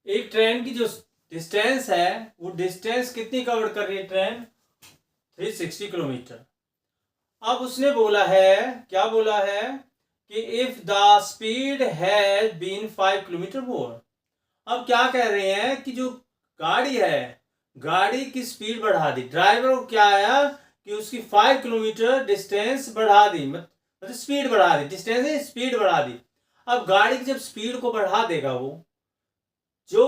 एक ट्रेन की जो डिस्टेंस है वो डिस्टेंस कितनी कवर कर रही है ट्रेन? 360 किलोमीटर। अब उसने बोला है, क्या बोला है कि if the speed has been 5 kilometre more. अब क्या कह रहे हैं कि जो गाड़ी है, गाड़ी की स्पीड बढ़ा दी, ड्राइवर को क्या आया कि उसकी 5 किलोमीटर डिस्टेंस बढ़ा दी, मतलब स्पीड बढ़ा दी, डिस्टेंस है स्पीड बढ़ा दी। अब गाड़ी की जब स्पीड को बढ़ा देगा, वो जो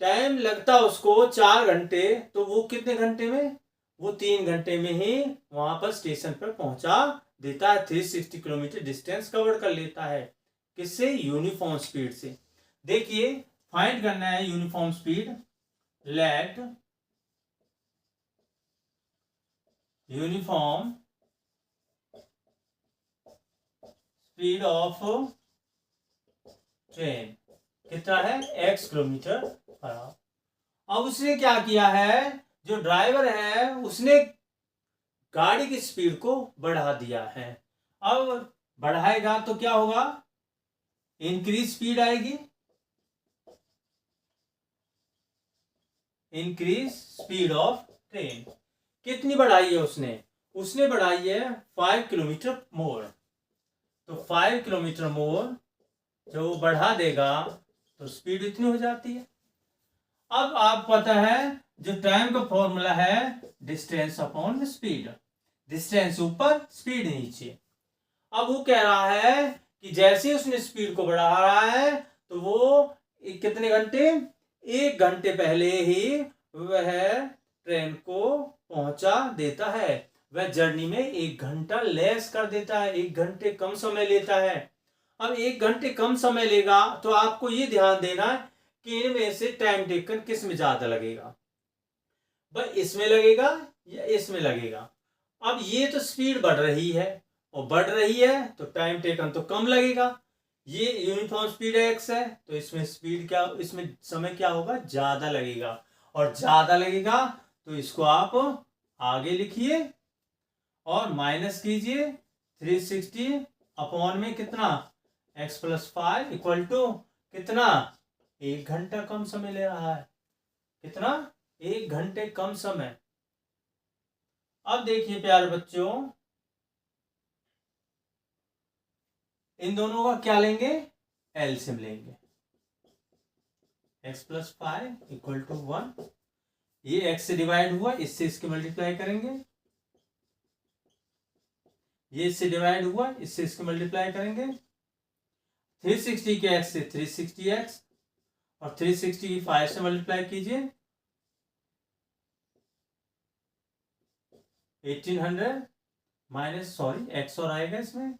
टाइम लगता उसको 4 घंटे, तो वो कितने घंटे में? वो 3 घंटे में ही वहां पर स्टेशन पर पहुंचा देता है। 360 किलोमीटर डिस्टेंस कवर कर लेता है। किससे? यूनिफॉर्म स्पीड से। देखिए, फाइंड करना है uniform speed. Let uniform speed of train कितना है? x kilometre per hour. अब उसने क्या किया है, जो ड्राइवर है उसने गाड़ी की स्पीड को बढ़ा दिया है। अब बढ़ाएगा तो क्या होगा? इंक्रीज स्पीड आएगी, इंक्रीज स्पीड ऑफ ट्रेन। कितनी बढ़ाई है उसने? उसने बढ़ाई है 5 किलोमीटर मोर। तो 5 किलोमीटर मोर जो वो बढ़ा देगा तो स्पीड इतनी हो जाती है। अब आप पता है जो टाइम का फॉर्मूला है डिस्टेंस अपॉन स्पीड। डिस्टेंस ऊपर, स्पीड नीचे। अब वो कह रहा है कि जैसे उसने स्पीड को बढ़ा रहा है तो वो कितने घंटे? 1 घंटे पहले ही वह ट्रेन को पहुंचा देता है। वह जर्नी में 1 घंटा लेस कर देता है, 1 घंटे कम समय लेता है। अब 1 घंटे कम समय लेगा तो आपको ये ध्यान देना है कि इनमें से टाइम टेकन किस में ज्यादा लगेगा? भाई इसमें लगेगा या इसमें लगेगा? अब ये तो स्पीड बढ़ रही है, और बढ़ रही है तो टाइम टेकन तो कम लगेगा। ये यूनिफॉर्म स्पीड एक्स है तो इसमें स्पीड क्या, इसमें समय क्या होगा? ज्यादा लगेगा। और ज्यादा लगेगा तो इसको आप आगे लिखिए और माइनस कीजिए। 360 अपॉन में कितना? x प्लस 5 इक्वल टू कितना? 1 घंटा कम समय ले रहा है। कितना? 1 घंटे कम समय। अब देखिए प्यारे बच्चों, इन दोनों का क्या लेंगे? एलसीएम लेंगे। x plus 5 equal to 1। ये x से डिवाइड हुआ, इससे इसके मल्टीप्लाई करेंगे। ये इससे डिवाइड हुआ, इससे इसके मल्टीप्लाई करेंगे। 360 के x से 360x, और 360 की 5 से मल्टीप्लाई कीजिए। 1800 माइनस, सॉरी x और आएगा इसमें,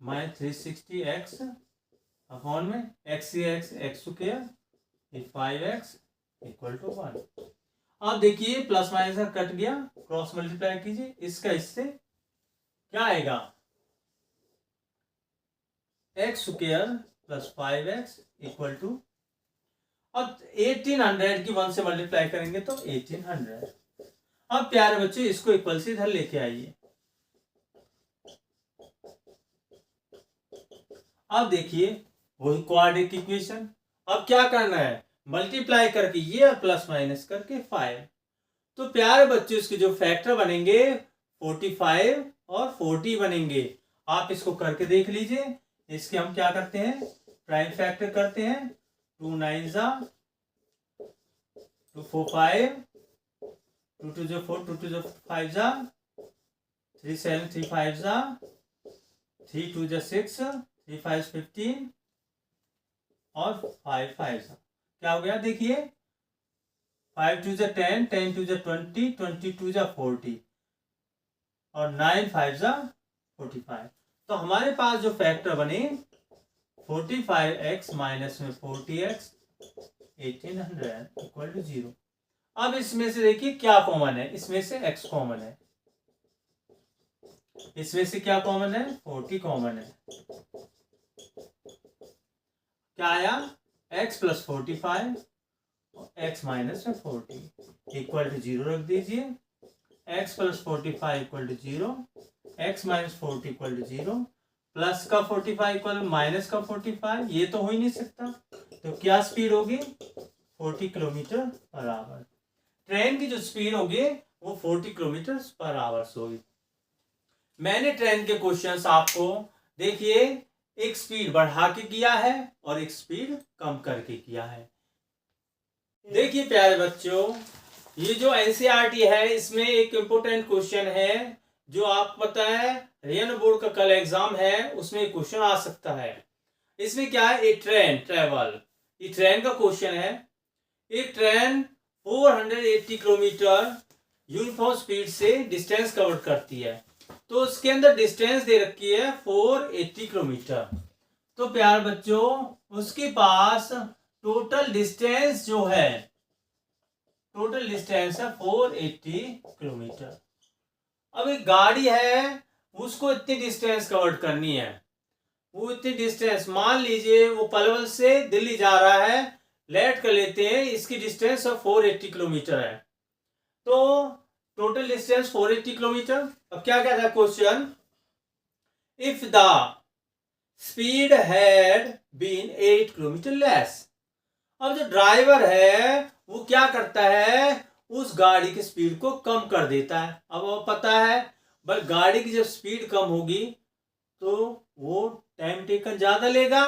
माइनस 360x अपॉन में x square 5x equal to 1। अब देखिए प्लस माइनस का कट गया, क्रॉस मल्टीप्लाई कीजिए, इसका इससे क्या आएगा? x square plus 5x equal to, अब 1800 की 1 से मल्टीप्लाई करेंगे तो 1800। अब प्यारे बच्चे इसको इक्वल से इधर लेके आइए। अब देखिए वही क्वाड्रेटिक इक्वेशन। अब क्या करना है? मल्टीप्लाई करके ये और प्लस माइनस करके 5। तो प्यारे बच्चे इसके जो फैक्टर बनेंगे 45 और 40 बनेंगे। आप इसको करके देख लीजिए। इसके हम क्या करते हैं? प्राइम फैक्टर करते हैं। 2 9 जा, 2 4 5, 2 2 जो 4, 2 2 जो 5 जा, 3 7 3 5 जा, 3 2 जो 6, 3 5 15, और 5 5 जा। क्या हो गया? देखिए 5 2 जा 10, 10 2 जा 20, 22 जा 40, और 9 5 जा 45। तो हमारे पास जो फैक्टर बने 45x माइनस में 40x 1800 इक्वल टू 0। अब इसमें से देखिए क्या कॉमन है? इसमें से x कॉमन है, इसमें से क्या कॉमन है? 40 कॉमन है। क्या आया? x प्लस 45 और x माइनस में 40 इक्वल टू 0 रख दीजिए। x plus 45 equal to 0, x minus 40 equal to 0, plus का 45 इक्वल माइनस का 45, ये तो हो ही नहीं सकता। तो क्या स्पीड होगी 40 किलोमीटर पर आवर। ट्रेन की जो स्पीड होगी वो 40 किलोमीटर पर आवर होगी। मैंने ट्रेन के क्वेश्चंस आपको देखिए एक स्पीड बढ़ा के किया है और एक स्पीड कम करके किया है। देखिए प्यारे बच्चों, ये जो एनसीईआरटी है इसमें एक इम्पोर्टेंट क्वेश्चन है जो आपको पता है हरियाणा बोर्ड का कल एग्जाम है, उसमें क्वेश्चन आ सकता है। इसमें क्या है, एक ट्रेन ट्रेवल, ये ट्रेन का क्वेश्चन है। एक ट्रेन 480 किलोमीटर यूनिफॉर्म स्पीड से डिस्टेंस कवर करती है, तो उसके अंदर डिस्टेंस दे रखी है 480 किलोमीटर। तो प्यार बच्चों उसके पास टोटल डिस्टेंस जो है, टोटल डिस्टेंस है 480 किलोमीटर। अब एक गाड़ी है उसको इतनी डिस्टेंस कवर करनी है, वो इतनी डिस्टेंस मान लीजिए वो पलवल से दिल्ली जा रहा है, लेट कर लेते हैं, इसकी डिस्टेंस 480 किलोमीटर है, तो टोटल डिस्टेंस 480 किलोमीटर। अब क्या कहता है question, if the speed had been 8 kilometre less. अब जो ड्राइवर है वो क्या करता है, उस गाड़ी की स्पीड को कम कर देता है। अब वो पता है भाई गाड़ी की जब स्पीड कम होगी तो वो टाइम टेकन ज्यादा लेगा,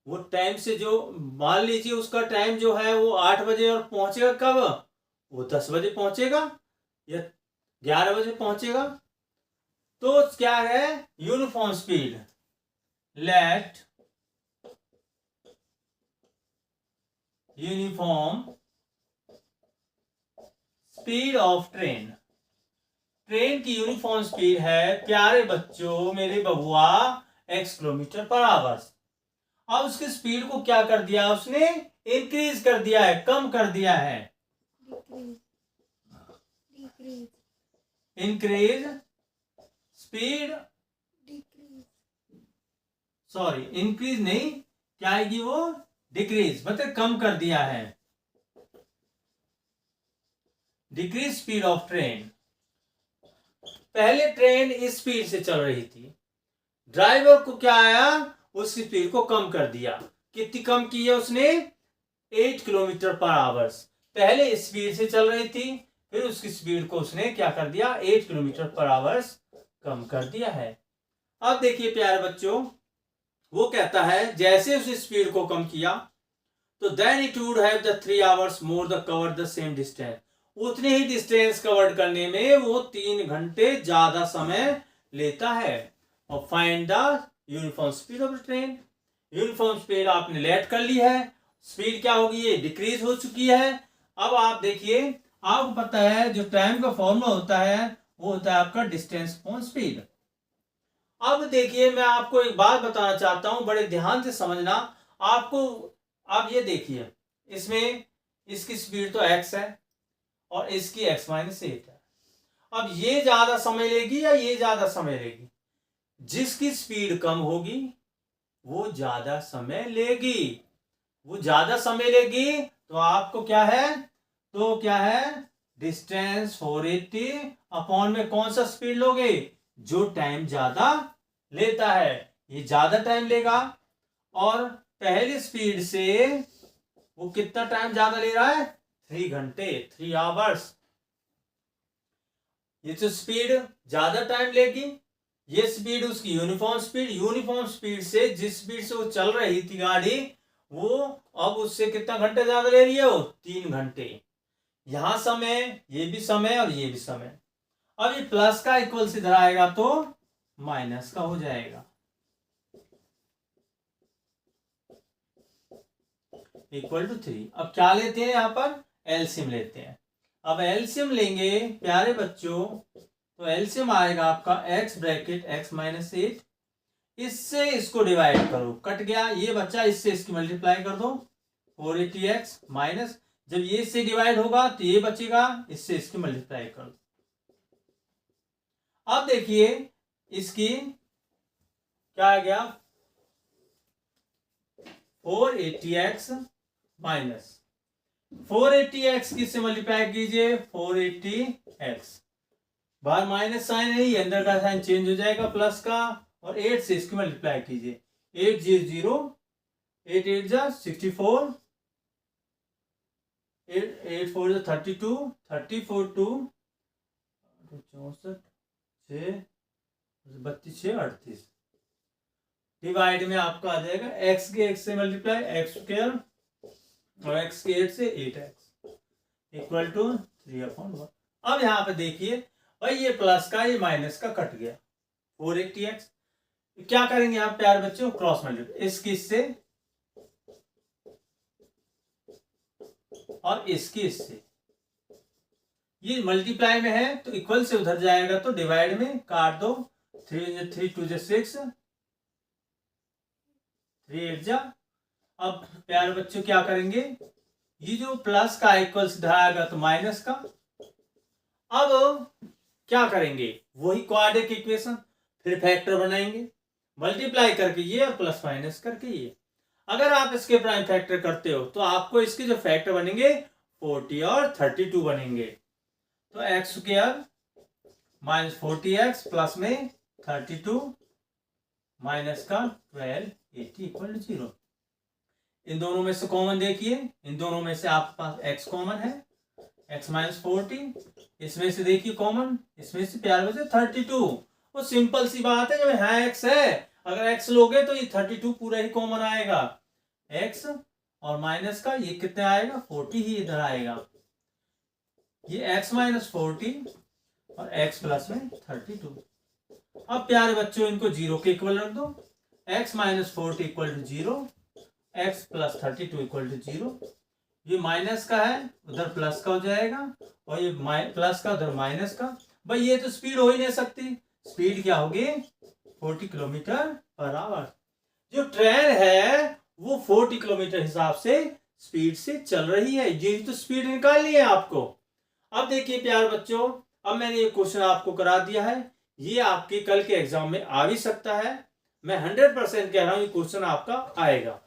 वो टाइम से जो मान लीजिए उसका टाइम जो है वो 8 बजे और पहुंचेगा कब, वो 10 बजे पहुंचेगा या 11 बजे पहुंचेगा। तो क्या है uniform speed, let uniform speed of train, train की यूनिफॉर्म स्पीड है प्यारे बच्चों मेरे बबुआ x किलोमीटर पर आवर। अब उसकी स्पीड को क्या कर दिया उसने, इंक्रीज कर दिया है, कम कर दिया है, इंक्रीज स्पीड, सॉरी इंक्रीज नहीं, क्या आएगी वो डिक्रीज, मतलब कम कर दिया है, डिक्रीज स्पीड ऑफ ट्रेन। पहले ट्रेन इस स्पीड से चल रही थी, ड्राइवर को क्या आया उसकी स्पीड को कम कर दिया, कितनी कम की है उसने 8 किलोमीटर पर आवर। पहले इस स्पीड से चल रही थी, फिर उसकी स्पीड को उसने क्या कर दिया 8 किलोमीटर पर आवर कम कर दिया है। अब देखिए प्यारे बच्चों, वो कहता है जैसे उस स्पीड को कम किया तो then it would have the 3 hours more the cover the same distance, उतने ही डिस्टेंस कवर करने में वो 3 घंटे ज्यादा समय लेता है। और find the uniform speed of the train, uniform speed आपने लेट कर ली है, स्पीड क्या होगी ये डिक्रीज हो चुकी है। अब आप देखिए आपको पता है जो टाइम का फॉर्मूला होता है वो होता है आपका डिस्टेंस अपॉन स्पीड। अब देखिए मैं आपको एक बात बताना चाहता हूं, बड़े ध्यान से समझना आपको। आप ये देखिए इसमें इसकी स्पीड तो x है और इसकी x-8 है। अब ये ज्यादा समय लेगी या ये ज्यादा समय लेगी, जिसकी स्पीड कम होगी वो ज्यादा समय लेगी, वो ज्यादा समय लेगी, तो आपको क्या है, तो क्या है डिस्टेंस 480 अपॉन में कौन सा स्पीड लोगे, जो टाइम ज्यादा लेता है, ये ज्यादा टाइम लेगा। और पहली स्पीड से वो कितना टाइम ज्यादा ले रहा है 3 घंटे 3 आवर्स, ये तो स्पीड ज्यादा टाइम लेगी, ये स्पीड उसकी यूनिफॉर्म स्पीड, यूनिफॉर्म स्पीड से जिस स्पीड से वो चल रही थी गाड़ी वो अब उससे कितना घंटे ज्यादा ले रही है, वो 3 घंटे। यहां समय, ये भी समय और ये भी समय। अब ये प्लस का इक्वल से इधर आएगा तो माइनस का हो जाएगा, इक्वल टू 3। अब क्या लेते हैं यहां पर एलसीएम लेते हैं। अब एलसीएम लेंगे प्यारे बच्चों तो एलसीएम आएगा आपका x ब्रैकेट x-8, इससे इसको डिवाइड करो, कट गया ये बच्चा, इससे इसकी मल्टीप्लाई कर दो 480x माइनस, जब ये इससे डिवाइड होगा तो ये बचेगा, इससे इसकी मल्टीप्लाई कर दो। अब देखिए इसकी क्या आ गया 480x माइनस 480x किससे मल्टीप्लाई कीजिए 480x, बाहर माइनस साइन है, ये अंदर का साइन चेंज हो जाएगा प्लस का, और 8 से इसकी मल्टीप्लाई कीजिए 8 0 0 8 8 जा 64, 8 4 जा 32, 34 2 64 6 32 6 38। डिवाइड में आपका आ जाएगा x के 8 से मल्टीप्लाई x स्क्वायर और x के 8 से 8x इक्वल टू 3/1। अब यहाँ पे देखिए भाई ये प्लस का ये माइनस का कट गया 480x। क्या करेंगे आप प्यारे बच्चों, क्रॉस मल्टीप्लाई इसकी इससे और इसकी इससे, ये मल्टीप्लाई में है तो इक्वल से उधर जाएगा तो डिवाइड में काट दो, 3 3 2 6 3 8 जा। अब प्यारे बच्चों क्या करेंगे, ये जो प्लस का इक्वल से आएगा तो माइनस का। अब क्या करेंगे, वही क्वाड्रेटिक इक्वेशन, फिर फैक्टर बनाएंगे, मल्टीप्लाई करके ये और प्लस माइनस करके ये। अगर आप इसके प्राइम फैक्टर करते हो तो आपको इसके जो फैक्टर बनेंगे 40 और 32 बनेंगे। तो x square minus 40x plus में 32 माइनस का 1280 इक्वल टू 0। इन दोनों में से कॉमन देखिए, इन दोनों में से आपके पास x कॉमन है, x माइनस 40, इसमें से देखिए कॉमन, इसमें से प्यार बचे 32। वो सिंपल सी बात है, जब यहाँ x है अगर x लोगे तो ये 32 पूरा ही कॉमन आएगा, x और माइनस का ये कितने आएगा 40 ही इधर आएगा। ये x माइनस 40 और x प्लस में 32। अब प्यारे बच्चों इनको 0 के इक्वल रख दो, x minus 40 equal to 0, x plus 32 equal to 0। ये माइनस का है उधर प्लस का हो जाएगा और ये प्लस का उधर माइनस का। भाई ये तो स्पीड हो ही नहीं सकती, स्पीड क्या होगी 40 किलोमीटर पर आवर। जो ट्रेन है वो 40 किलोमीटर हिसाब से स्पीड से चल रही है, ये तो स्पीड निकालनी है आपको। अब देखिए प्यारे बच्चों, अब मैंने ये क्वेश्चन आपको करा दिया है, ये आपके कल के एग्जाम में आ भी सकता है, मैं 100% कह रहा हूं ये क्वेश्चन आपका आएगा।